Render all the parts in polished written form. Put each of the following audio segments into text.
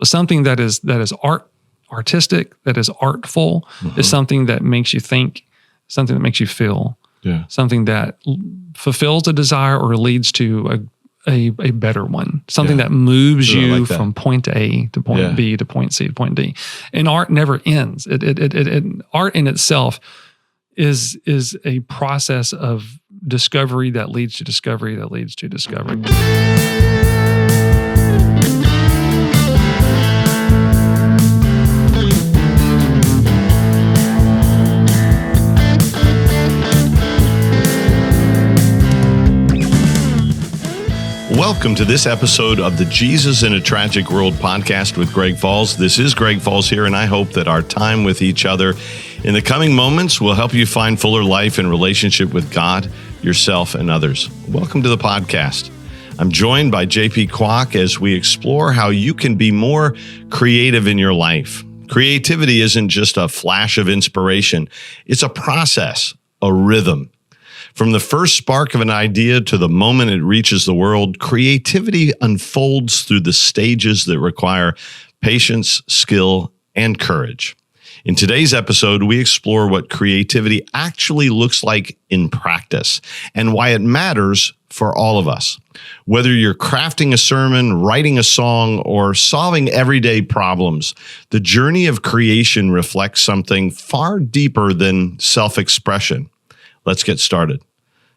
Something that is artistic, that is artful, is something that makes you think, something that makes you feel, something that fulfills a desire or leads to a better one, something that moves you from point A to point B to point C to point D. And art never ends. Art in itself is a process of discovery that leads to discovery that leads to discovery. Welcome to this episode of the Jesus in a Tragic World podcast with Greg Falls. This is Greg Falls here, and I hope that our time with each other in the coming moments will help you find fuller life in relationship with God, yourself, and others. Welcome to the podcast. I'm joined by Kwok as we explore how you can be more creative in your life. Creativity isn't just a flash of inspiration. It's a process, a rhythm. From the first spark of an idea to the moment it reaches the world, creativity unfolds through the stages that require patience, skill, and courage. In today's episode, we explore what creativity actually looks like in practice and why it matters for all of us. Whether you're crafting a sermon, writing a song, or solving everyday problems, the journey of creation reflects something far deeper than self-expression. Let's get started.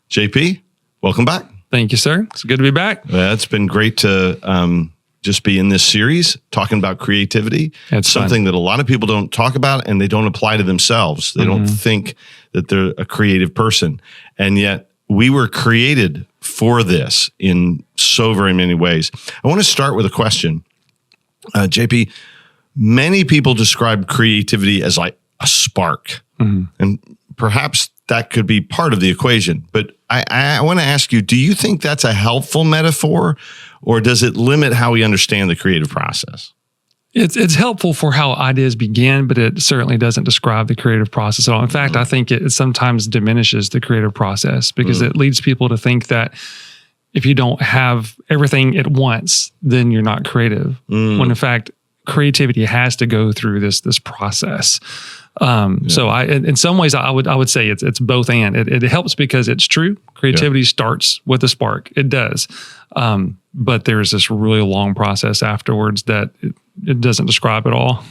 JP, welcome back. Thank you, sir. It's good to be back. It's been great to just be in this series talking about creativity. It's something that a lot of people don't talk about and they don't apply to themselves. They don't think that they're a creative person. And yet we were created for this in so very many ways. I want to start with a question. JP, many people describe creativity as like a spark. And perhaps that could be part of the equation. But I want to ask you, do you think that's a helpful metaphor, or does it limit how we understand the creative process? It's helpful for how ideas begin, but it certainly doesn't describe the creative process at all. In fact, I think it sometimes diminishes the creative process because it leads people to think that if you don't have everything at once, then you're not creative. When in fact, creativity has to go through this process. So in some ways, I would say it's both and. It helps because it's true. Creativity starts with a spark. It does. But there's this really long process afterwards that it doesn't describe at all.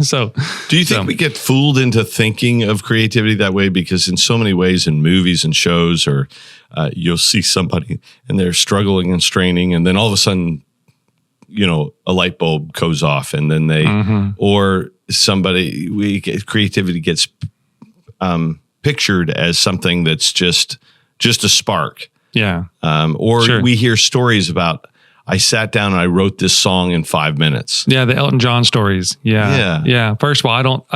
So, do you think we get fooled into thinking of creativity that way? Because in so many ways in movies and shows, or you'll see somebody and they're struggling and straining, and then all of a sudden, a light bulb goes off, and then they, or creativity gets pictured as something that's just a spark. Yeah. We hear stories about, I sat down and I wrote this song in 5 minutes. Yeah, the Elton John stories. Yeah. First of all,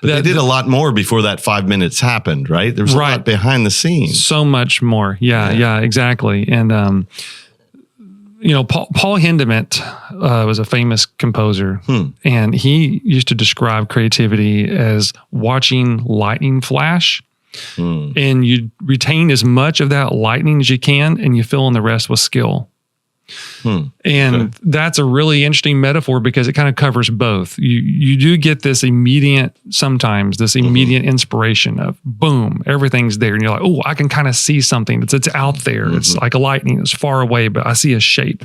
they did a lot more before that 5 minutes happened, right? There was a lot behind the scenes. So much more. Yeah, exactly. And Paul Hindemith was a famous composer, and he used to describe creativity as watching lightning flash, and you retain as much of that lightning as you can, and you fill in the rest with skill. And that's a really interesting metaphor because it kind of covers both. You do get this immediate inspiration of boom, everything's there. And you're like, oh, I can kind of see something it's out there. It's like a lightning, it's far away, but I see a shape.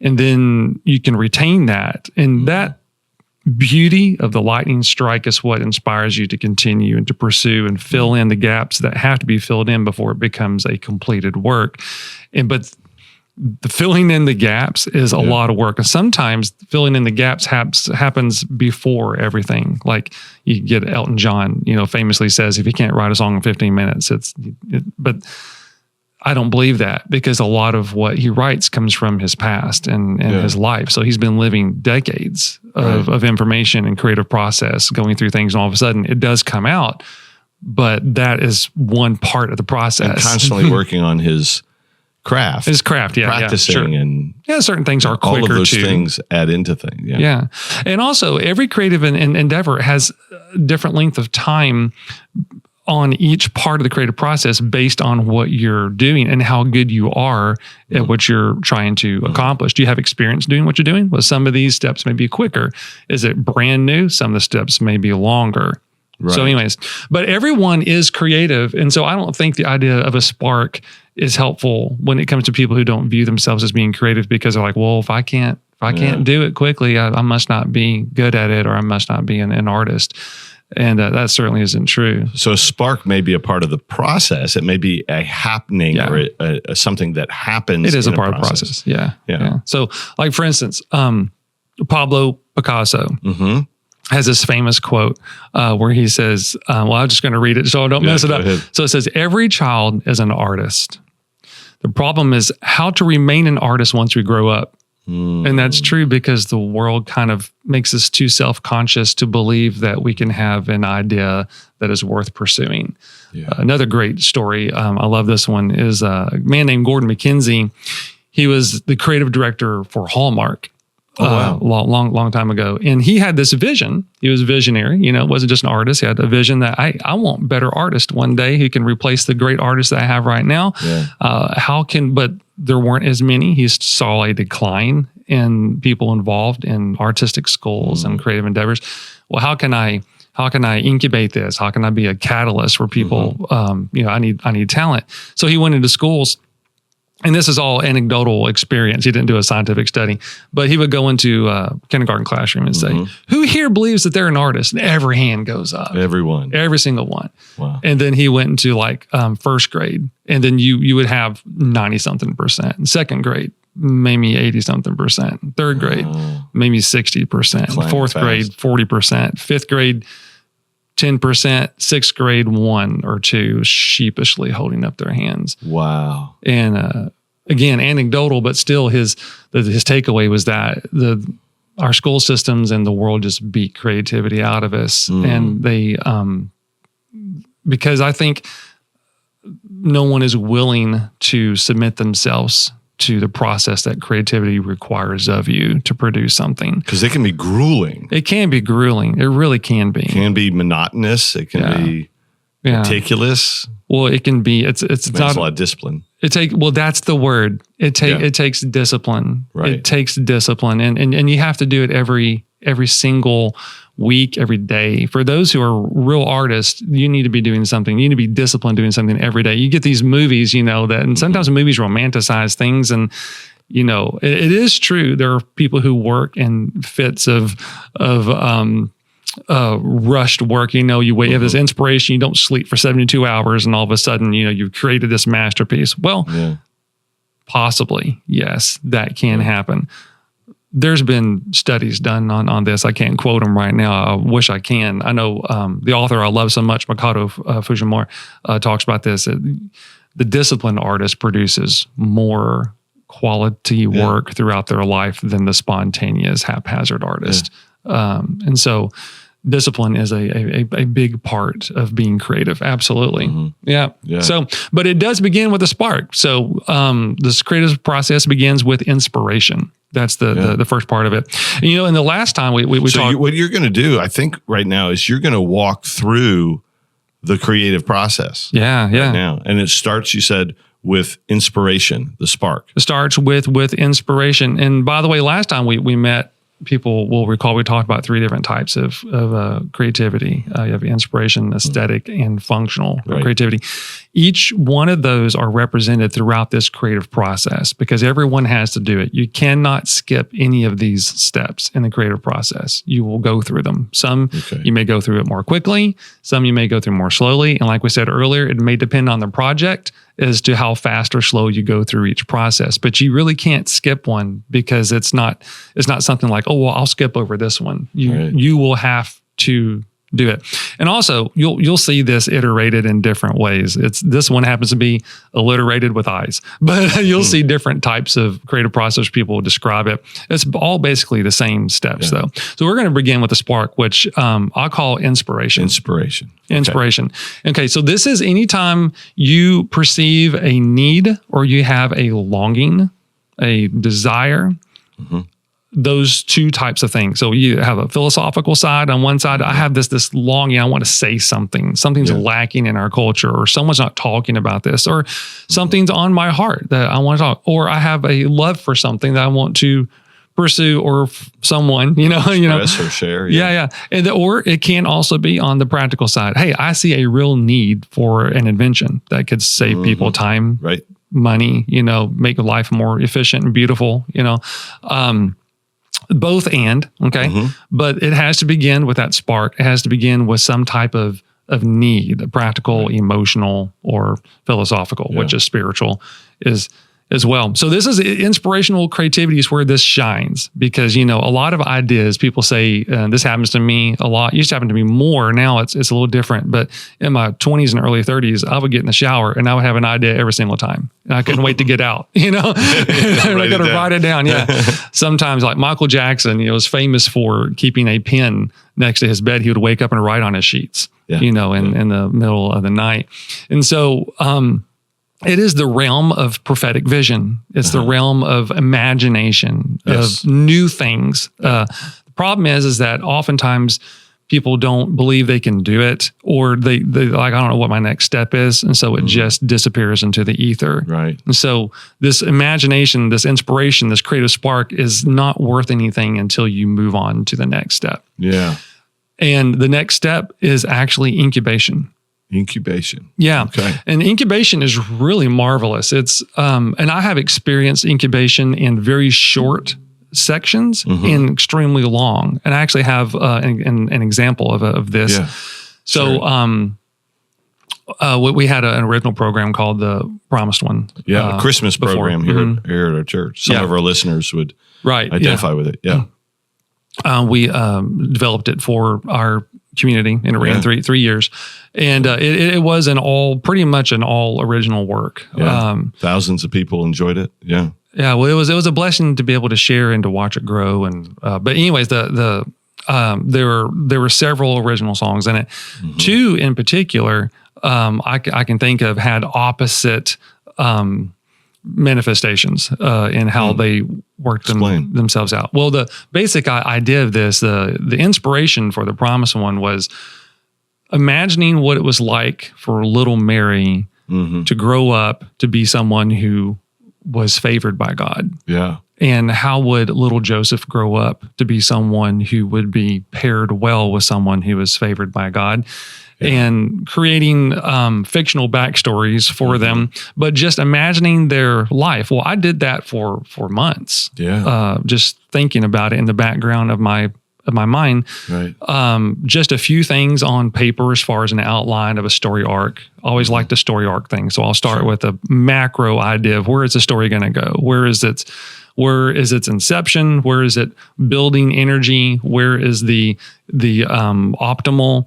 And then you can retain that. And that beauty of the lightning strike is what inspires you to continue and to pursue and fill in the gaps that have to be filled in before it becomes a completed work. But the filling in the gaps is a lot of work. And sometimes filling in the gaps happens before everything. Like you get Elton John, famously says, if you can't write a song in 15 minutes, but I don't believe that because a lot of what he writes comes from his past and his life. So he's been living decades of information and creative process going through things. And all of a sudden it does come out, but that is one part of the process. And constantly working on his craft, practicing, and certain things are quicker. All of those too. Things add into things. Yeah, and also every creative endeavor has a different length of time. on each part of the creative process based on what you're doing and how good you are at what you're trying to accomplish. Do you have experience doing what you're doing? Well, some of these steps may be quicker. Is it brand new? Some of the steps may be longer. Right. So anyways, but everyone is creative. And so I don't think the idea of a spark is helpful when it comes to people who don't view themselves as being creative, because they're like, well, if I can't do it quickly, I must not be good at it, or I must not be an artist. And that certainly isn't true. So a spark may be a part of the process. It may be a happening or something that happens. It is a part of the process. Yeah. So like, for instance, Pablo Picasso has this famous quote where he says, well, I'm just going to read it so I don't mess it up. Ahead. So it says, every child is an artist. The problem is how to remain an artist once we grow up. And that's true, because the world kind of makes us too self-conscious to believe that we can have an idea that is worth pursuing. Yeah. Another great story, I love this one, is a man named Gordon McKenzie. He was the creative director for Hallmark. Long time ago. And he had this vision. He was a visionary, wasn't just an artist. He had a vision that I want better artists one day who can replace the great artists that I have right now. Yeah. But there weren't as many. He saw a decline in people involved in artistic schools and creative endeavors. Well, how can I incubate this? How can I be a catalyst for people? I need talent. So he went into schools. And this is all anecdotal experience. He didn't do a scientific study, but he would go into a kindergarten classroom and say, who here believes that they're an artist? And every hand goes up. Everyone. Every single one. Wow. And then he went into first grade, and then you would have 90-something%. In second grade, maybe 80-something%. Third grade, maybe 60%. Fourth grade, 40%. Fifth grade, 10%, sixth grade, 1 or 2 sheepishly holding up their hands. Wow. And again, anecdotal, but still his takeaway was that our school systems and the world just beat creativity out of us. And they, because I think no one is willing to submit themselves to the process that creativity requires of you to produce something. Because it can be grueling. It can be grueling. It really can be. It can be monotonous. It can be meticulous. Well, it can be. It's not a lot of discipline. That's the word. It takes discipline. Right. It takes discipline, and you have to do it every single week, every day. For those who are real artists, you need to be doing something. You need to be disciplined doing something every day. You get these movies, and sometimes movies romanticize things, and it is true. There are people who work in fits of rushed work. You have this inspiration, you don't sleep for 72 hours, and all of a sudden, you've created this masterpiece. Well, possibly, yes, that can happen. There's been studies done on this. I can't quote them right now. I wish I can. I know the author I love so much, Makoto Fujimura, talks about this. The disciplined artist produces more quality work throughout their life than the spontaneous, haphazard artist. And so discipline is a big part of being creative. Absolutely. Yeah. So, but it does begin with a spark. So this creative process begins with inspiration. That's the first part of it. And, and the last time we talked. What you're going to do, I think right now, is you're going to walk through the creative process. Yeah. Right now. And it starts, you said, with inspiration, the spark. It starts with inspiration. And by the way, last time we met, people will recall we talked about 3 different types of creativity. You have inspiration, aesthetic, and functional creativity. Each one of those are represented throughout this creative process because everyone has to do it. You cannot skip any of these steps in the creative process. You will go through them. Some you may go through it more quickly. Some you may go through more slowly. And like we said earlier, it may depend on the project as to how fast or slow you go through each process. But you really can't skip one because it's not something like, oh, well, I'll skip over this one. You will have to do it. And also you'll see this iterated in different ways. This one happens to be alliterated with eyes, but you'll see different types of creative process people describe it. It's all basically the same steps though. So we're going to begin with the spark, which I call inspiration. Inspiration. Okay. So this is anytime you perceive a need or you have a longing, a desire, those two types of things. So you have a philosophical side on one side. I have this longing. I want to say something. Something's lacking in our culture, or someone's not talking about this, or something's on my heart that I want to talk, or I have a love for something that I want to pursue, or someone, Express or share. Yeah. And or it can also be on the practical side. Hey, I see a real need for an invention that could save people time, right, money, make life more efficient and beautiful, both and, okay. But it has to begin with that spark. It has to begin with some type of need, practical, emotional, or philosophical, which is spiritual, is as well. So this is inspirational creativity is where this shines, because, a lot of ideas, people say, this happens to me a lot. It used to happen to me more. Now it's a little different. But in my 20s and early 30s, I would get in the shower and I would have an idea every single time. And I couldn't wait to get out, I got to write it down. Yeah. Sometimes, like Michael Jackson, was famous for keeping a pen next to his bed. He would wake up and write on his sheets, in the middle of the night. And so, it is the realm of prophetic vision. It's the realm of imagination, of new things. The problem is that oftentimes people don't believe they can do it, or they like, I don't know what my next step is. And so it just disappears into the ether. Right. And so this imagination, this inspiration, this creative spark is not worth anything until you move on to the next step. Yeah. And the next step is actually incubation. Incubation. Yeah. Okay. And incubation is really marvelous. It's, and I have experienced incubation in very short sections and extremely long. And I actually have an example of this. Yeah. So, we had an original program called the Promised One. Yeah. A Christmas program here at our church. Some of our listeners would identify with it. Yeah. We developed it for our community, and it ran 3 years, and it was pretty much an all original work. Yeah. Thousands of people enjoyed it. Yeah. Yeah. Well, it was a blessing to be able to share and to watch it grow. And but anyways, there were several original songs in it. Two in particular, I can think of, had opposite manifestations in how they worked themselves out. Well, the basic idea of this, the inspiration for the Promised One, was imagining what it was like for little Mary to grow up to be someone who was favored by God. Yeah. And how would little Joseph grow up to be someone who would be paired well with someone who was favored by God? And creating fictional backstories for them, but just imagining their life. Well, I did that for months. Yeah. Just thinking about it in the background of my mind. Right. Just a few things on paper as far as an outline of a story arc. Always liked the story arc thing. So I'll start with a macro idea of where is the story going to go? Where is its inception? Where is it building energy? Where is the optimal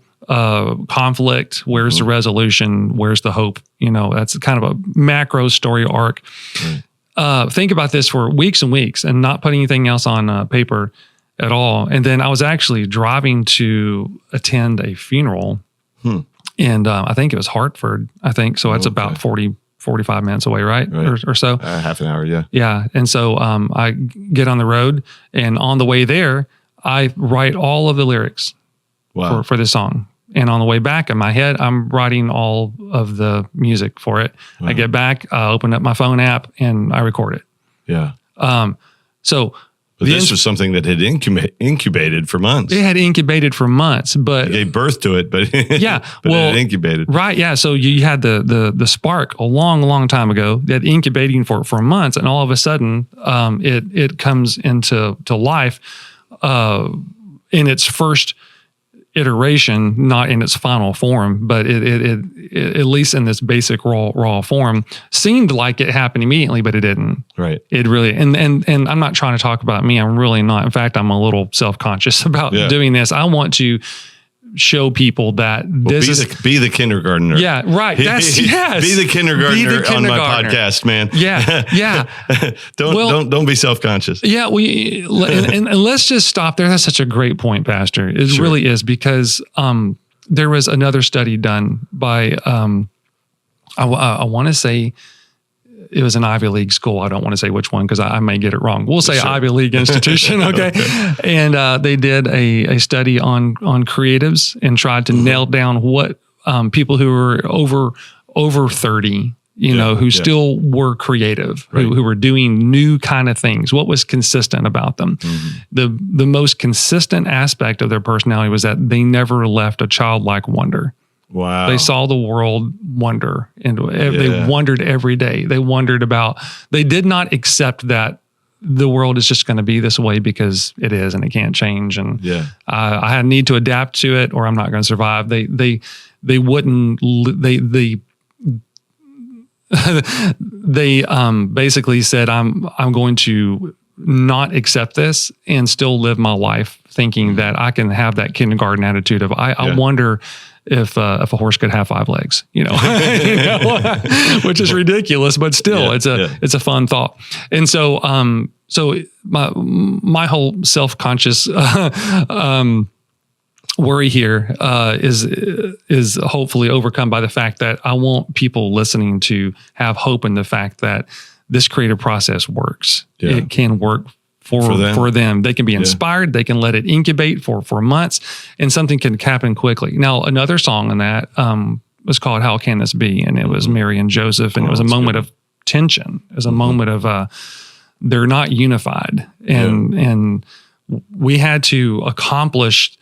conflict? Where's the resolution? Where's the hope? That's kind of a macro story arc. Right. Think about this for weeks and weeks and not put anything else on paper at all. And then I was actually driving to attend a funeral, and I think it was Hartford. So it's about 45 minutes away, right? Or so. Half an hour, yeah. Yeah. And so I get on the road, and on the way there, I write all of the lyrics for this song. And on the way back in my head, I'm writing all of the music for it. Wow. I get back, I open up my phone app, and I record it. Yeah. So but this was something that had incubated for months. It had incubated for months, but you gave birth to it, but it had incubated. Right. Yeah. So you had the spark a long time ago that incubating for months, and all of a sudden, it comes into life in its first iteration, not in its final form, but it at least in this basic raw form, seemed like it happened immediately, but it didn't. Right. It really, and I'm not trying to talk about me. I'm really not. In fact, I'm a little self-conscious about doing this. I want to show people that be the kindergartner. Yeah, right. Be the kindergartner on my podcast, man. Yeah. Don't be self-conscious. Yeah, and let's just stop there. That's such a great point, Pastor. It really is, because there was another study done by I want to say it was an Ivy League school. I don't want to say which one because I may get it wrong. We'll say Ivy League institution, okay? And they did a study on creatives and tried to nail down what people who were over 30, who still were creative, who were doing new kind of things. What was consistent about them? The most consistent aspect of their personality was that they never left a childlike wonder. Wow. They saw the world wonder, and they wondered every day. They did not accept that the world is just going to be this way because it is and it can't change. And I need to adapt to it or I'm not going to survive. They basically said, I'm going to not accept this and still live my life thinking that I can have that kindergarten attitude of, I wonder if a horse could have 5 legs, which is ridiculous, but still it's a fun thought. And so, my whole self-conscious, worry here is hopefully overcome by the fact that I want people listening to have hope in the fact that this creative process works. Yeah. It can work for them. They can be inspired. They can let it incubate for months, and something can happen quickly. Now, another song in that was called "How Can This Be?" and it was Mary and Joseph, and it was a moment of tension. It was a moment of they're not unified, and we had to accomplish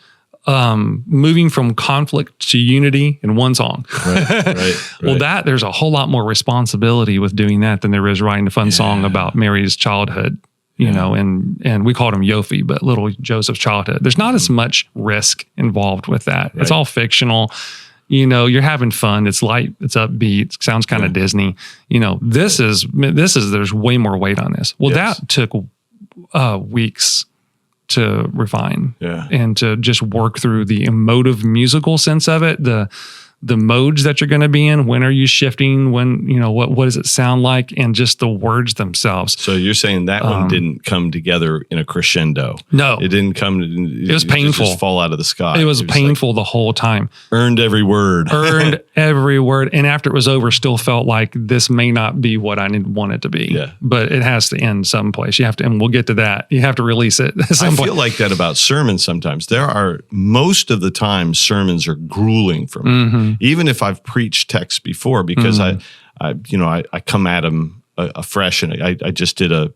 moving from conflict to unity in one song. Right. Well, there's a whole lot more responsibility with doing that than there is writing a fun song about Mary's childhood, and we called him Yofi, but little Joseph's childhood. There's not as much risk involved with that. Right. It's all fictional. You're having fun. It's light. It's upbeat. It sounds kind of Disney. There's way more weight on this. Well, that took weeks to refine and to just work through the emotive musical sense of it, the modes that you're going to be in, when are you shifting, when, what does it sound like, and just the words themselves. So you're saying that one didn't come together in a crescendo. No. It didn't come. It was painful. Just fall out of the sky. It was painful the whole time. Earned every word. And after it was over, still felt like this may not be what I want it to be. Yeah. But it has to end someplace. You have to, and we'll get to that. You have to release it at some point. I feel like that about sermons sometimes. Most of the time, sermons are grueling for me. Mm-hmm. Even if I've preached texts before, because I come at them afresh, and I just did a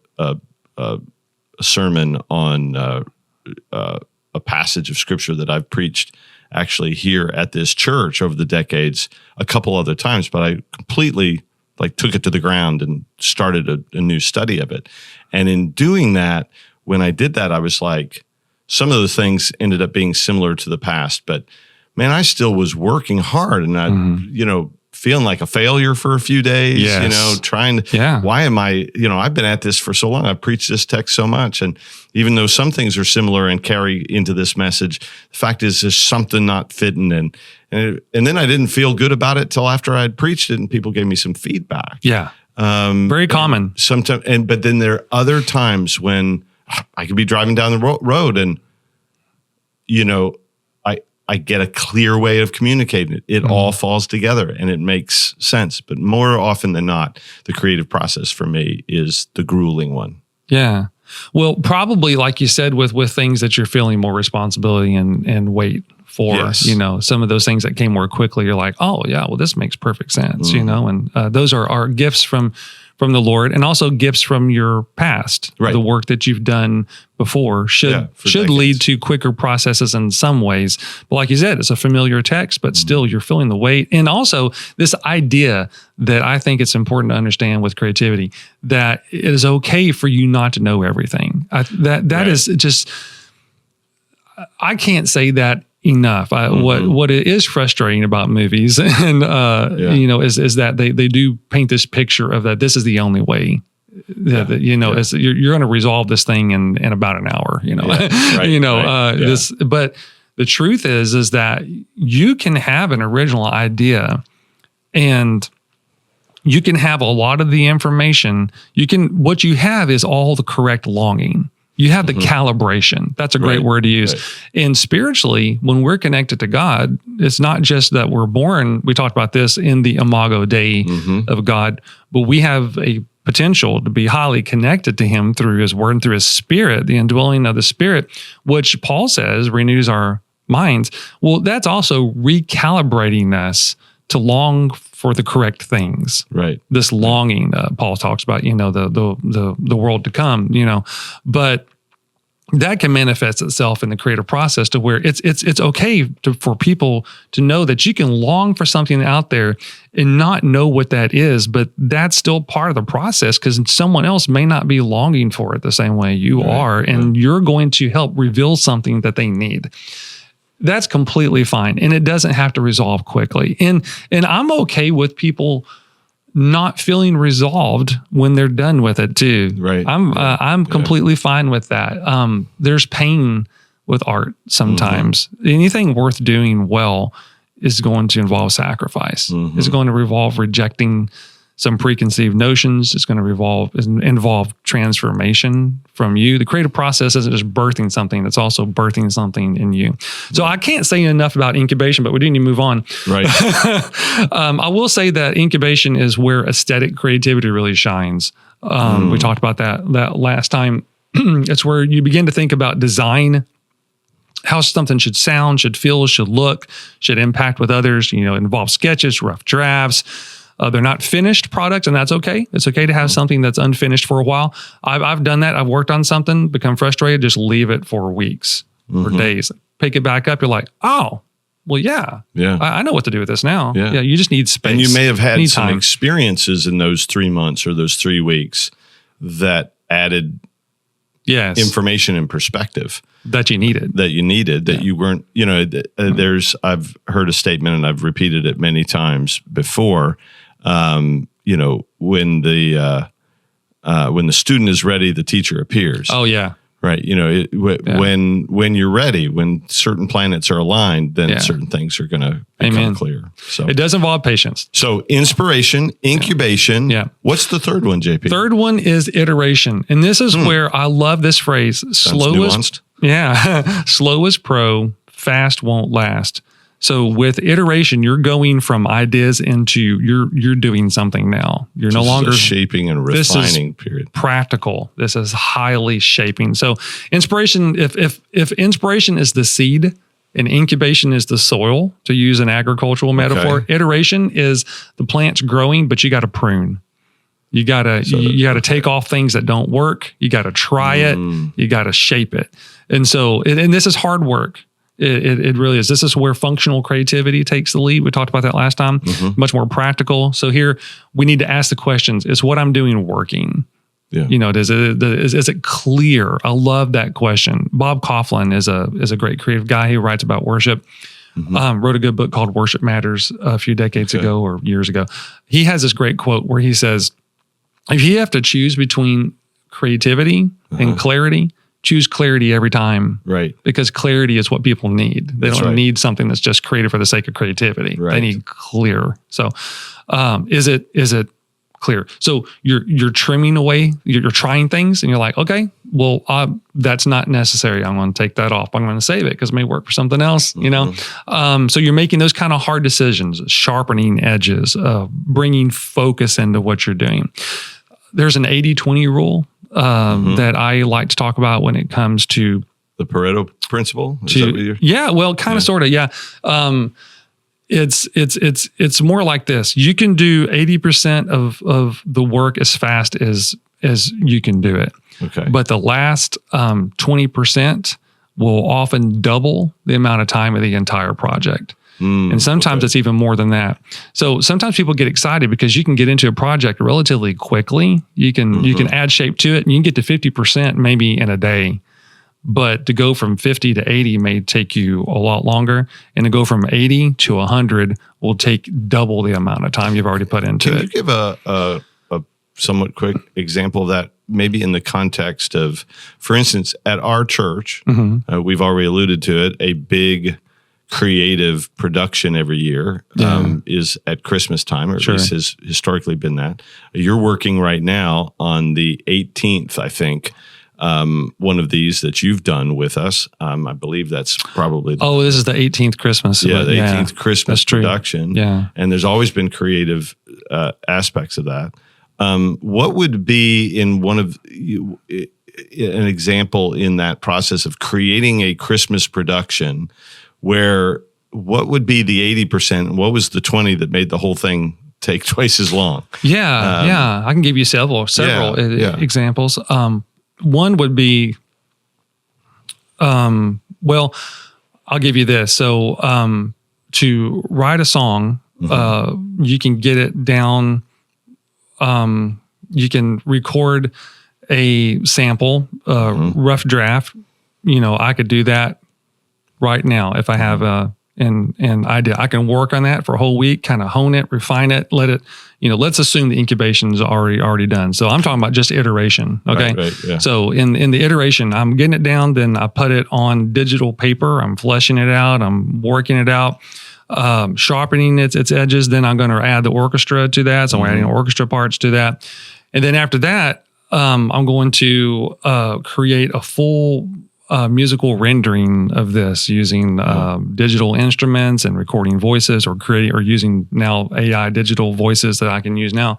sermon on a passage of scripture that I've preached actually here at this church over the decades a couple other times, but I completely took it to the ground and started a new study of it. And in doing that, when I did that, I was like, some of the things ended up being similar to the past, but man, I still was working hard and I, feeling like a failure for a few days, trying to, why am I, I've been at this for so long. I've preached this text so much. And even though some things are similar and carry into this message, the fact is there's something not fitting. And then I didn't feel good about it till after I'd preached it and people gave me some feedback. Yeah. Very common. Sometimes, but then there are other times when I could be driving down the road and, I get a clear way of communicating it. It all falls together and it makes sense. But more often than not, the creative process for me is the grueling one. Yeah. Well, probably like you said, with things that you're feeling more responsibility and weight for, some of those things that came more quickly, you're like, oh yeah, well, this makes perfect sense, and those are gifts from the Lord, and also gifts from your past. Right. The work that you've done before should lead to quicker processes in some ways. But like you said, it's a familiar text, but still you're feeling the weight. And also this idea that I think it's important to understand with creativity, that it is okay for you not to know everything. That is just, I can't say that enough. What it is frustrating about movies, and is that they do paint this picture of that this is the only way. You're going to resolve this thing in about an hour. But the truth is that you can have an original idea, and you can have a lot of the information. What you have is all the correct longing. You have the calibration. That's a great word to use. Right. And spiritually, when we're connected to God, it's not just that we're born. We talked about this in the Imago Dei of God, but we have a potential to be highly connected to him through his word and through his spirit, the indwelling of the spirit, which Paul says renews our minds. Well, that's also recalibrating us to long for the correct things. Right. This longing Paul talks about, the world to come, but that can manifest itself in the creative process to where it's okay for people to know that you can long for something out there and not know what that is, but that's still part of the process because someone else may not be longing for it the same way you are, and you're going to help reveal something that they need. That's completely fine, and it doesn't have to resolve quickly. And I'm okay with people not feeling resolved when they're done with it too. Right. I'm completely fine with that. There's pain with art sometimes. Anything worth doing well is going to involve sacrifice. It's going to involve rejecting some preconceived notions. It's going to involve transformation from you. The creative process isn't just birthing something, it's also birthing something in you. So I can't say enough about incubation, but we do need to move on. Right. I will say that incubation is where aesthetic creativity really shines. We talked about that last time. It's where you begin to think about design, how something should sound, should feel, should look, should impact with others. It involves sketches, rough drafts. They're not finished products, and that's okay. It's okay to have something that's unfinished for a while. I've done that. I've worked on something, become frustrated, just leave it for weeks or days. Pick it back up. You're like, oh, well, yeah. I know what to do with this now. Yeah, you just need space. And you may have had some time. Experiences in those 3 months or those 3 weeks that added information and perspective. That you needed. That you weren't, I've heard a statement and I've repeated it many times before. When the student is ready, the teacher appears. Oh yeah. Right. When you're ready, when certain planets are aligned, then certain things are going to become clear. So it does involve patience. So inspiration, incubation. Yeah. What's the third one, JP? Third one is iteration. And this is where I love this phrase. Nuanced. Slow is pro, fast won't last. So with iteration, you're going from ideas into you're doing something now. You're no longer shaping and refining period. Practical. This is highly shaping. So inspiration, if inspiration is the seed and incubation is the soil, to use an agricultural metaphor, iteration is the plant's growing, but you got to prune. You gotta take off things that don't work. You gotta try it. You gotta shape it. And so, and this is hard work. It really is. This is where functional creativity takes the lead. We talked about that last time. Much more practical. So here we need to ask the questions: is what I'm doing working? Yeah. Is it clear? I love that question. Bob Kauflin is a great creative guy. He writes about worship. Wrote a good book called Worship Matters a few decades ago or years ago. He has this great quote where he says, if you have to choose between creativity and clarity, choose clarity every time. Right. Because clarity is what people need. They don't need something that's just creative for the sake of creativity. Right. They need clear. So is it clear? So you're trimming away, you're trying things and you're like, okay, well, that's not necessary. I'm going to take that off. I'm going to save it because it may work for something else, So you're making those kind of hard decisions, sharpening edges, bringing focus into what you're doing. There's an 80-20 rule that I like to talk about when it comes to the Pareto principle. Sort of. It's more like this. You can do 80% of the work as fast as you can do it. Okay. But the last 20% will often double the amount of time of the entire project. And sometimes it's even more than that. So sometimes people get excited because you can get into a project relatively quickly. You can add shape to it and you can get to 50% maybe in a day. But to go from 50 to 80 may take you a lot longer. And to go from 80 to 100 will take double the amount of time you've already put into it. Can you give a somewhat quick example of that, maybe in the context of, for instance, at our church, we've already alluded to it, a big creative production every year is at Christmas time, or at least has historically been that. You're working right now on the 18th, I think, one of these that you've done with us. I believe that's probably this is the 18th Christmas. The 18th Christmas production. Yeah, and there's always been creative aspects of that. What would be in one of an example in that process of creating a Christmas production where what would be the 80% and what was the 20 that made the whole thing take twice as long? Yeah. I can give you several examples. One would be, I'll give you this. So, to write a song, you can get it down. You can record a sample, rough draft. I could do that right now if I have an idea. I can work on that for a whole week, kind of hone it, refine it, let it, let's assume the incubation is already done. So I'm talking about just iteration. Okay. Right, yeah. So in the iteration, I'm getting it down, then I put it on digital paper. I'm fleshing it out. I'm working it out, sharpening its edges. Then I'm going to add the orchestra to that. So I'm adding orchestra parts to that. And then after that, I'm going to create a full musical rendering of this using digital instruments and recording voices, or using now AI digital voices that I can use now.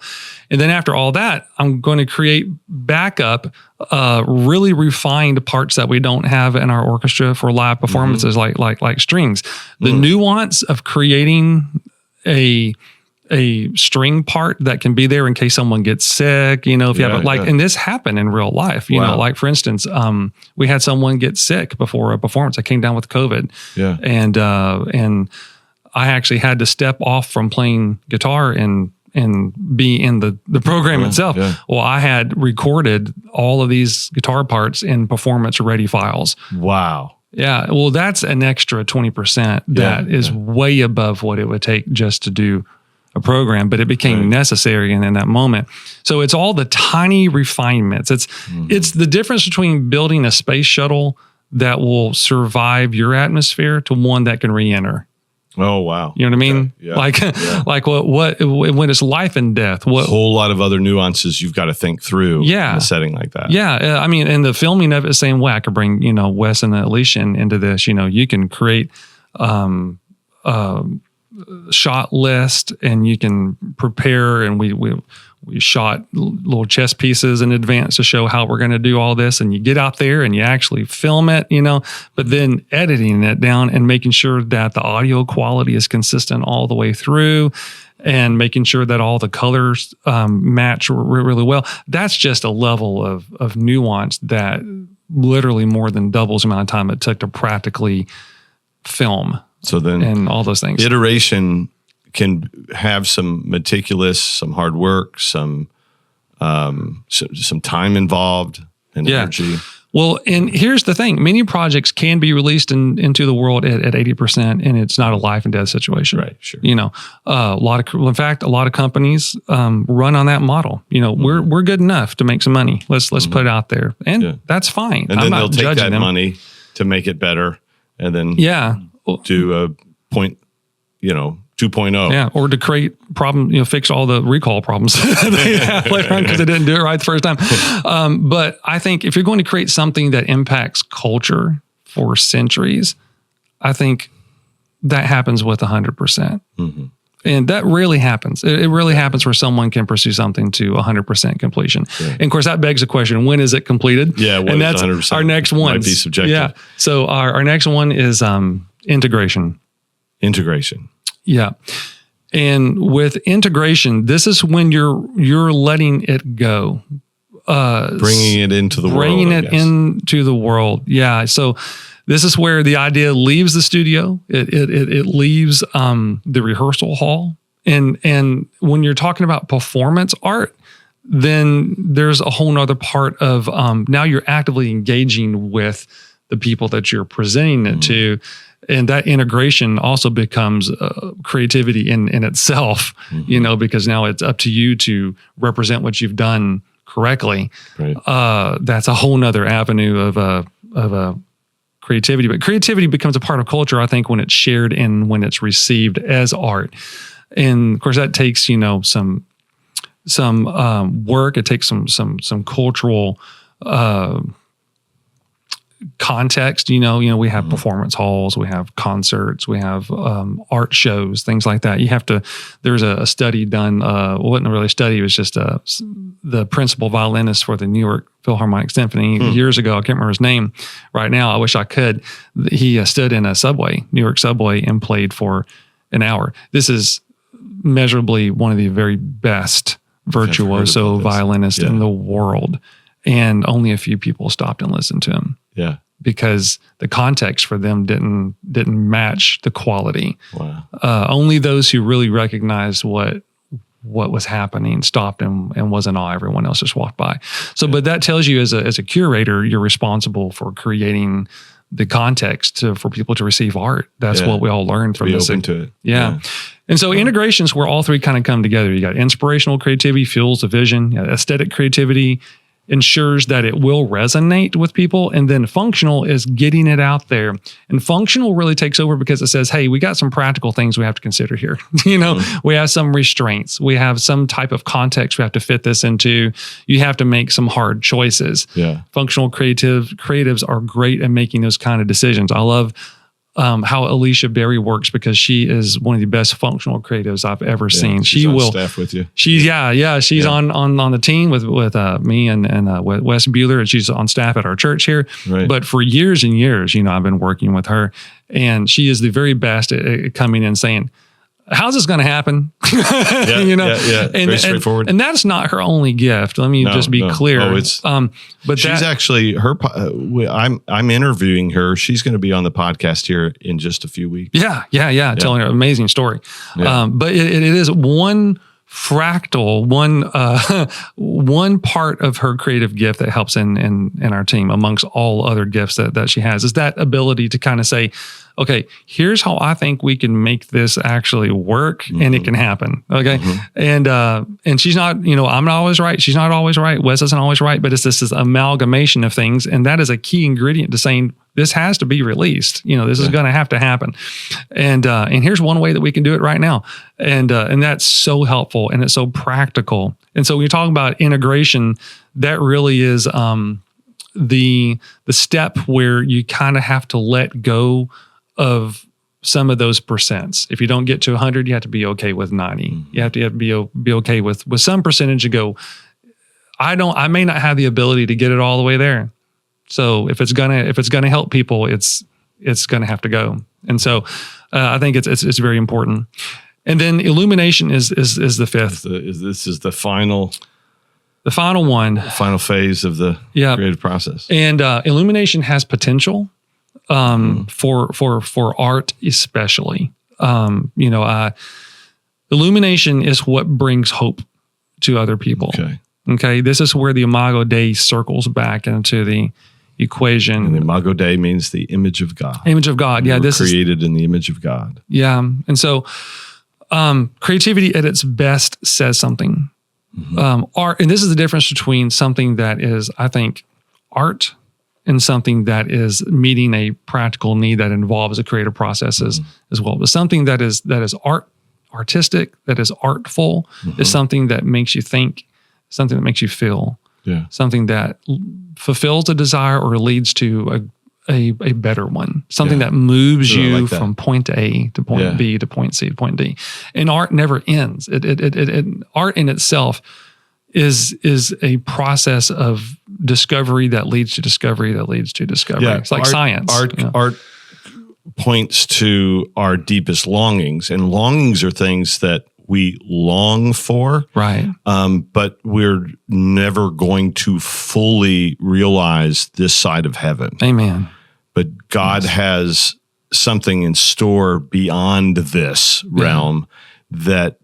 And then after all that, I'm going to create backup, really refined parts that we don't have in our orchestra for live performances, like strings. The nuance of creating a string part that can be there in case someone gets sick, if you have and this happened in real life, like for instance, we had someone get sick before a performance. I came down with COVID, and I actually had to step off from playing guitar and be in the program itself. Yeah. Well, I had recorded all of these guitar parts in performance ready files. Wow. Yeah. Well, that's an extra 20% that is way above what it would take just to do a program, but it became necessary in that moment. So it's all the tiny refinements. It's the difference between building a space shuttle that will survive your atmosphere to one that can re-enter. Oh, wow. You know what I mean? Yeah. Like what when it's life and death. What, a whole lot of other nuances you've got to think through in a setting like that. Yeah. I mean, in the filming of it, same way, I could bring, Wes and Alicia into this. You can create shot list, and you can prepare, and we shot little chess pieces in advance to show how we're going to do all this, and you get out there and you actually film it, but then editing it down and making sure that the audio quality is consistent all the way through, and making sure that all the colors match really well. That's just a level of nuance that literally more than doubles the amount of time it took to practically film. So then, and all those things. Iteration can have some meticulous, some hard work, some time involved, and energy. Well, and here's the thing: many projects can be released into the world at 80%, and it's not a life and death situation. Right. Sure. A lot of companies run on that model. We're good enough to make some money. Let's put it out there, and that's fine. And then they'll take that money to make it better, and then to a point, 2.0. Yeah, or to create fix all the recall problems they have later on because they didn't do it right the first time. But I think if you're going to create something that impacts culture for centuries, I think that happens with 100%. And that rarely happens. It really happens where someone can pursue something to 100% completion. Yeah. And of course, that begs the question, when is it completed? Yeah, and that's 100%? Our next one. Might be subjective. Yeah. So our next one is integration. Integration. Yeah. And with integration, this is when you're letting it go. Bringing it into the world. Bringing it into the world. Yeah. So this is where the idea leaves the studio. It leaves the rehearsal hall. And when you're talking about performance art, then there's a whole nother part of now you're actively engaging with the people that you're presenting it to. And that integration also becomes creativity in itself, because now it's up to you to represent what you've done correctly. Right. That's a whole nother avenue of creativity. But creativity becomes a part of culture, I think, when it's shared and when it's received as art. And of course, that takes some work. It takes some cultural context. We have performance halls, we have concerts, we have art shows, things like that. There's a study done, it wasn't really a study, it was just the principal violinist for the New York Philharmonic Symphony years ago. I can't remember his name right now. I wish I could. He stood in a New York subway, and played for an hour. This is measurably one of the very best virtuoso violinists in the world. And only a few people stopped and listened to him. Yeah. Because the context for them didn't match the quality. Wow. Only those who really recognized what was happening stopped and was in awe. Everyone else just walked by. So, but that tells you as a curator, you're responsible for creating the context for people to receive art. That's what we all learned from this. Open to it. Yeah. And so integrations where all three kind of come together. You got inspirational creativity, fuels the vision, aesthetic creativity, ensures that it will resonate with people. And then functional is getting it out there. And functional really takes over because it says, hey, we got some practical things we have to consider here. We have some restraints. We have some type of context we have to fit this into. You have to make some hard choices. Yeah. Functional creatives are great at making those kind of decisions. I love how Alicia Berry works because she is one of the best functional creatives I've ever seen. She's on staff with you. She's on the team with me and Wes Bueller, and she's on staff at our church here. Right. But for years and years, I've been working with her, and she is the very best at coming in and saying, how's this going to happen? Very straightforward. And that's not her only gift. Let me just be clear. Oh, but she's actually I'm interviewing her. She's going to be on the podcast here in just a few weeks. Yeah. Telling her an amazing story. Yeah. But it is one fractal, one part of her creative gift that helps in our team amongst all other gifts that she has, is that ability to kind of say, okay, here's how I think we can make this actually work, and it can happen. Okay. And she's not, I'm not always right. She's not always right. Wes isn't always right, but it's this amalgamation of things. And that is a key ingredient to saying this has to be released. This is going to have to happen. And here's one way that we can do it right now. And that's so helpful, and it's so practical. And so when you're talking about integration, that really is the step where you kind of have to let go of some of those percents. If you don't get to 100, you have to be okay with 90. You have to be okay with some percentage to go, I may not have the ability to get it all the way there. So if it's gonna help people, it's gonna have to go. And so I think it's very important. And then illumination is the fifth. This is the final one. The final phase of the creative process. And illumination has potential. For art especially, illumination is what brings hope to other people. Okay. This is where the Imago Dei circles back into the equation. And the Imago Dei means the image of God. Image of God. Yeah. This is created in the image of God. Yeah. And so, creativity at its best says something. Art, and this is the difference between something that is, I think, art, and something that is meeting a practical need that involves a creative process as well. But something that is artistic, that is artful, is something that makes you think, something that makes you feel, something that fulfills a desire or leads to a better one, something that moves you from point A to point B to point C to point D. And art never ends. Art in itself is a process of discovery that leads to discovery that leads to discovery. It's like science. Art points to our deepest longings, and longings are things that we long for. Right. But we're never going to fully realize this side of heaven. Amen. But God has something in store beyond this realm that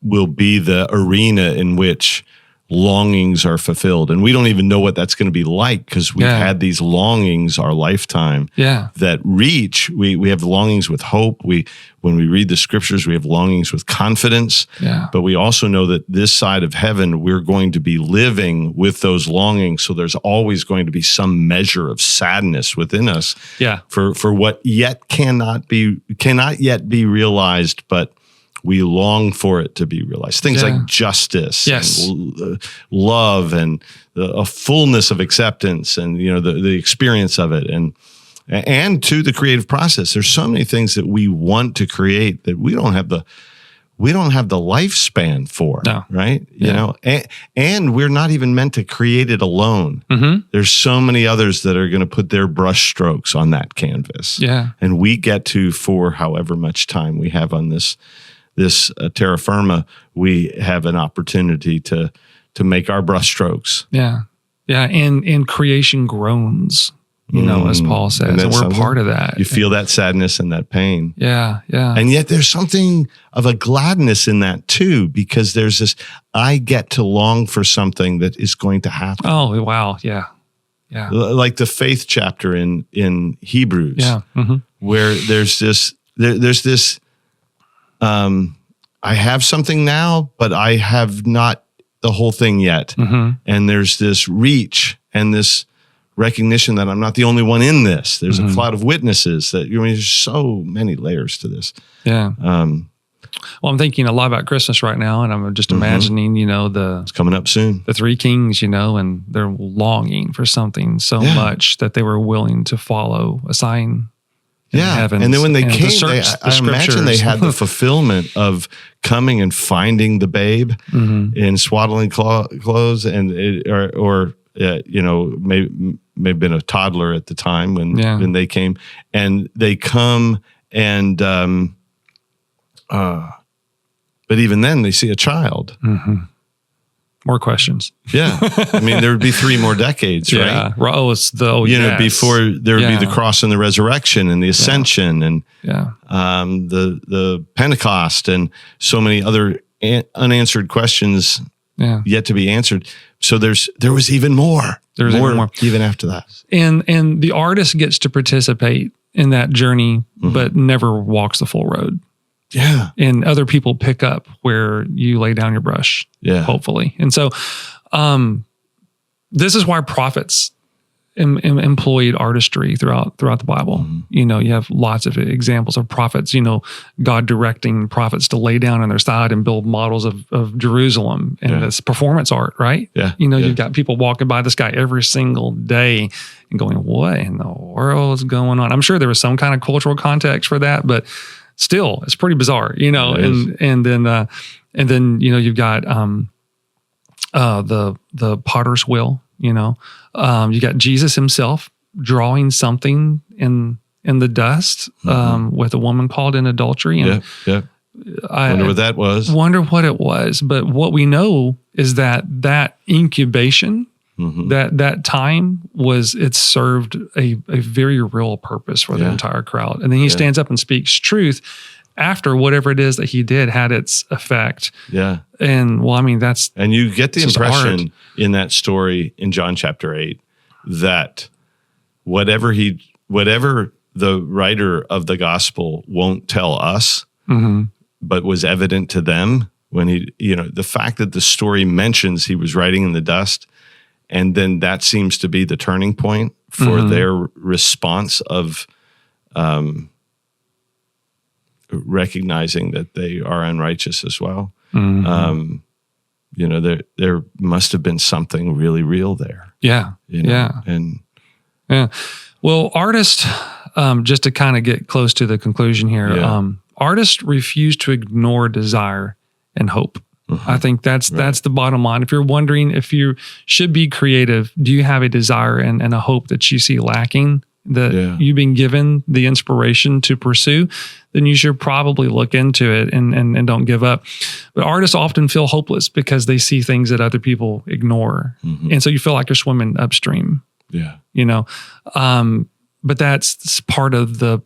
will be the arena in which longings are fulfilled. And we don't even know what that's going to be like, because we've had these longings our lifetime that reach. We have longings with hope. When we read the scriptures, we have longings with confidence. But we also know that this side of heaven, we're going to be living with those longings. So there's always going to be some measure of sadness within us for what cannot yet be realized, but we long for it to be realized. Things like justice, and love, and a fullness of acceptance, and the experience of it, and to the creative process. There's so many things that we want to create that we don't have the lifespan for, right? And we're not even meant to create it alone. There's so many others that are going to put their brush strokes on that canvas. And we get to, for however much time we have on this terra firma, we have an opportunity to make our brush strokes. And creation groans, as Paul says, and we're part of that. You feel that sadness and that pain. And yet there's something of a gladness in that too, because there's this, I get to long for something that is going to happen. Oh, wow. Yeah. Like the faith chapter in Hebrews, where there's this, I have something now, but I have not the whole thing yet. And there's this reach and this recognition that I'm not the only one in this. There's a cloud of witnesses that, there's so many layers to this. Well, I'm thinking a lot about Christmas right now, and I'm just imagining, it's coming up soon. The three kings, and they're longing for something so much that they were willing to follow a sign. Heavens, and then when they came, I imagine they had the fulfillment of coming and finding the babe in swaddling clothes, and may have been a toddler at the time when they came, and they come and but even then they see a child. More questions. I mean, there would be 3 more decades, right? Before there would be the cross and the resurrection and the ascension and the Pentecost and so many other unanswered questions yet to be answered. So there was even more. There was even more even after that. And the artist gets to participate in that journey, but never walks the full road. And other people pick up where you lay down your brush, hopefully. And so this is why prophets employed artistry throughout the Bible. You have lots of examples of prophets, God directing prophets to lay down on their side and build models of Jerusalem and this performance art, right? You've got people walking by this guy every single day and going, what in the world is going on? I'm sure there was some kind of cultural context for that, but still, it's pretty bizarre, and then you've got the potter's wheel, you got Jesus himself drawing something in the dust with a woman caught in adultery. And I wonder what that was. Wonder what it was. But what we know is that incubation, that time it served a very real purpose for the entire crowd. And then he stands up and speaks truth after whatever it is that he did had its effect. And and you get the impression in that story in John chapter 8 that whatever the writer of the gospel won't tell us, but was evident to them when the fact that the story mentions he was writing in the dust. And then that seems to be the turning point for their response of recognizing that they are unrighteous as well. There must have been something really real there. Well, artists, just to kind of get close to the conclusion here, artists refuse to ignore desire and hope. I think that's the bottom line. If you're wondering if you should be creative, do you have a desire and a hope that you see lacking, that you've been given the inspiration to pursue, then you should probably look into it and don't give up. But artists often feel hopeless because they see things that other people ignore. And so you feel like you're swimming upstream. But that's part of the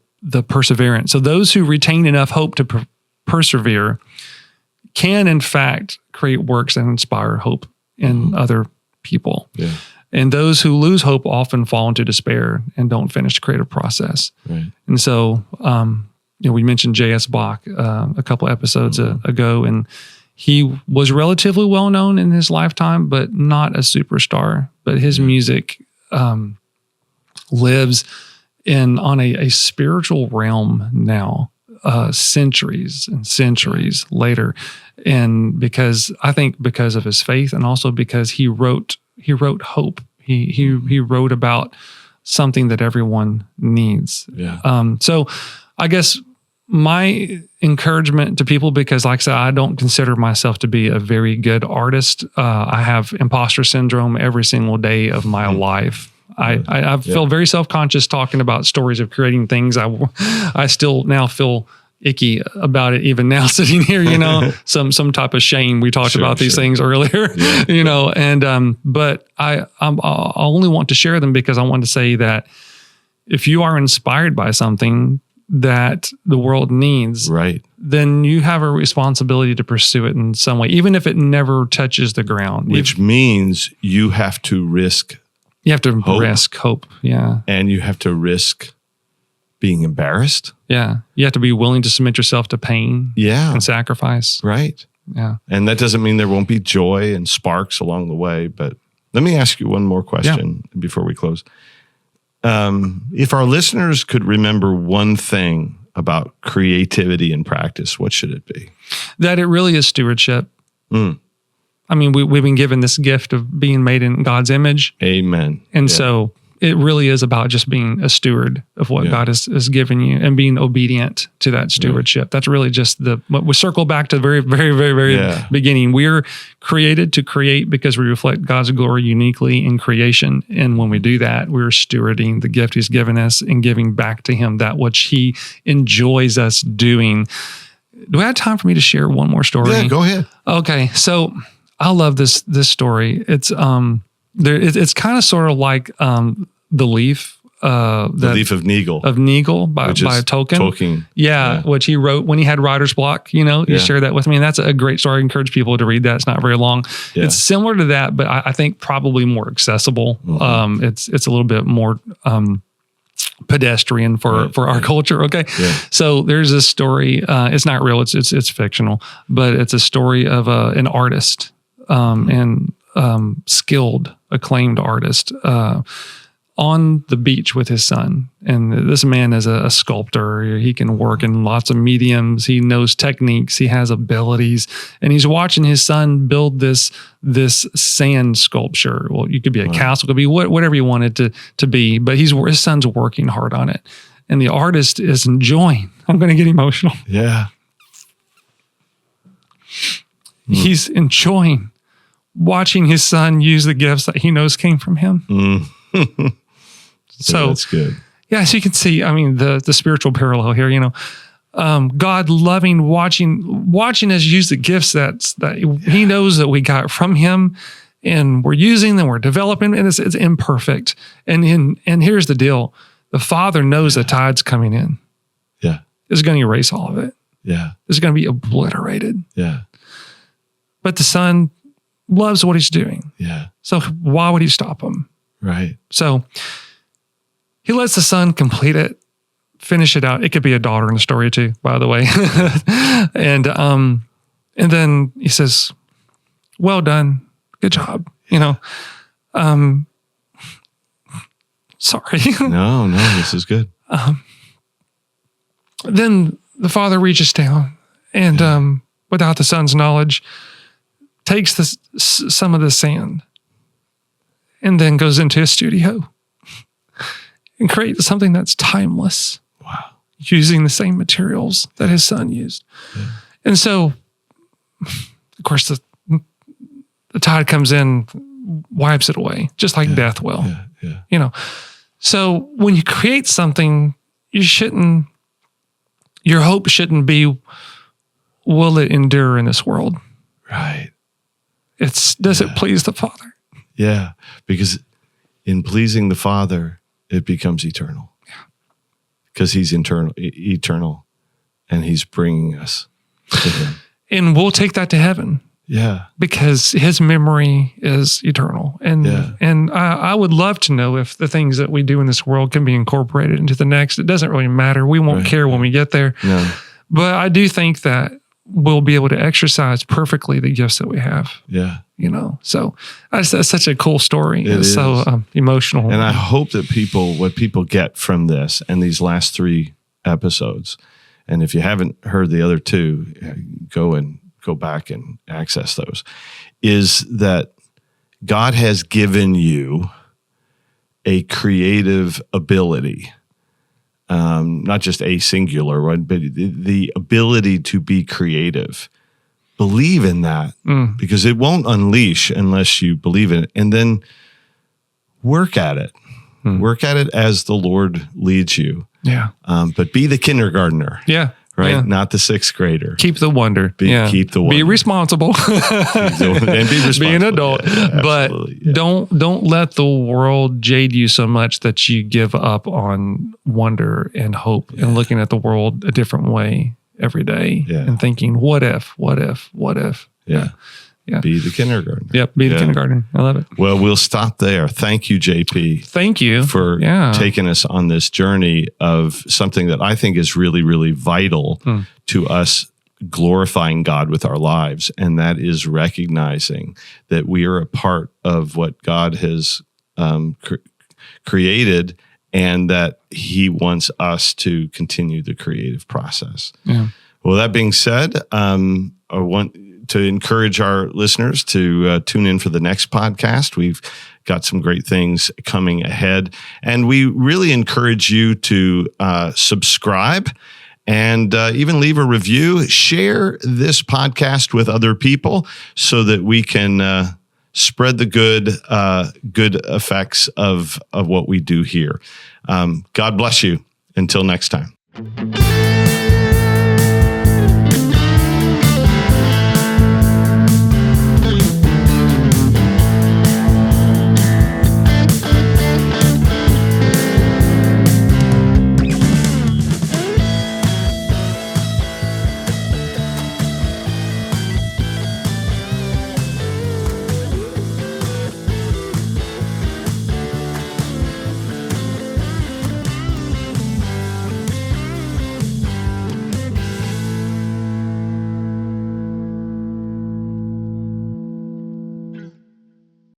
perseverance. So those who retain enough hope to persevere can, in fact, create works that inspire hope in other people. And those who lose hope often fall into despair and don't finish the creative process. And so, we mentioned J.S. Bach a couple episodes ago, and he was relatively well known in his lifetime, but not a superstar. But his music lives on a spiritual realm now. centuries and centuries later. And because of his faith, and also because he wrote hope. He wrote about something that everyone needs. Yeah. So I guess my encouragement to people, because like I said, I don't consider myself to be a very good artist. I have imposter syndrome every single day of my life. I feel very self-conscious talking about stories of creating things. I still now feel icky about it even now sitting here, some type of shame. We talked about these things earlier, and but I only want to share them because I want to say that if you are inspired by something that the world needs, right, then you have a responsibility to pursue it in some way, even if it never touches the ground. Which means you have to risk. You have to risk hope. Yeah. And you have to risk being embarrassed. Yeah. You have to be willing to submit yourself to pain. Yeah. And sacrifice. Right. Yeah. And that doesn't mean there won't be joy and sparks along the way. But let me ask you one more question before we close. If our listeners could remember one thing about creativity and practice, what should it be? That it really is stewardship. I mean, we've been given this gift of being made in God's image. Amen. And so it really is about just being a steward of what God has given you and being obedient to that stewardship. That's really just what we circle back to the very, very, very, very beginning. We're created to create because we reflect God's glory uniquely in creation. And when we do that, we're stewarding the gift he's given us and giving back to him that which he enjoys us doing. Do I have time for me to share one more story? Yeah, go ahead. Okay. So I love this story. It's it's kind of sort of like the leaf, the leaf of Nigel by Tolkien. Yeah, which he wrote when he had writer's block. He shared that with me, and that's a great story. I encourage people to read that. It's not very long. Yeah. It's similar to that, but I think probably more accessible. Mm-hmm. It's a little bit more pedestrian for our culture. Okay. Yeah. So there's this story. It's not real. It's fictional, but it's a story of an artist, and skilled, acclaimed artist, on the beach with his son. And this man is a sculptor. He can work in lots of mediums. He knows techniques. He has abilities. And he's watching his son build this sand sculpture. Well, you could be a castle, could be whatever you want it to be, but his son's working hard on it. And the artist is enjoying. I'm going to get emotional. Yeah. He's enjoying watching his son use the gifts that he knows came from him. So that's good. Yeah, so you can see, I mean, the spiritual parallel here, God loving, watching us use the gifts that he knows that we got from him, and we're using them, we're developing, and it's imperfect. And here's the deal. The Father knows the tide's coming in. Yeah. It's going to erase all of it. Yeah. It's going to be obliterated. Yeah. But the Son loves what he's doing. Yeah. So why would he stop him? Right. So he lets the son complete it, finish it out. It could be a daughter in the story too, by the way. And then he says, "Well done. Good job." Sorry. No, this is good. Then the father reaches down and, without the son's knowledge, takes some of the sand and then goes into his studio and creates something that's timeless. Wow. Using the same materials that his son used. Yeah. And so, of course, the tide comes in, wipes it away, just like death will. Yeah. So when you create something, your hope shouldn't be, will it endure in this world? Right. Does it please the Father? Yeah, because in pleasing the Father, it becomes eternal. Yeah. Because he's eternal, and he's bringing us to him. And we'll take that to heaven. Yeah. Because his memory is eternal. And I would love to know if the things that we do in this world can be incorporated into the next. It doesn't really matter. We won't care when we get there. No. But I do think that we'll be able to exercise perfectly the gifts that we have. Yeah. So that's such a cool story. It's so emotional. And I hope that what people get from this and these last 3 episodes, And if you haven't heard the other two, go back and access those, is that God has given you a creative ability, not just a singular one, but the ability to be creative. Believe in that, because it won't unleash unless you believe in it. And then work at it. Work at it as the Lord leads you. Yeah. But be the kindergartner. Yeah. Right? Yeah. Not the sixth grader. Keep the wonder. Keep the wonder. Be responsible. And be responsible. Be an adult. Yeah, but don't let the world jade you so much that you give up on wonder and hope and looking at the world a different way every day and thinking, what if? Yeah. Be the kindergartner. Yep. Be the kindergartner. I love it. Well, we'll stop there. Thank you, JP. Thank you for taking us on this journey of something that I think is really, really vital to us glorifying God with our lives. And that is recognizing that we are a part of what God has created, and that he wants us to continue the creative process. Yeah. Well, that being said, I want to encourage our listeners to tune in for the next podcast. We've got some great things coming ahead, and we really encourage you to subscribe and even leave a review. Share this podcast with other people so that we can spread the good effects of what we do here. God bless you. Until next time.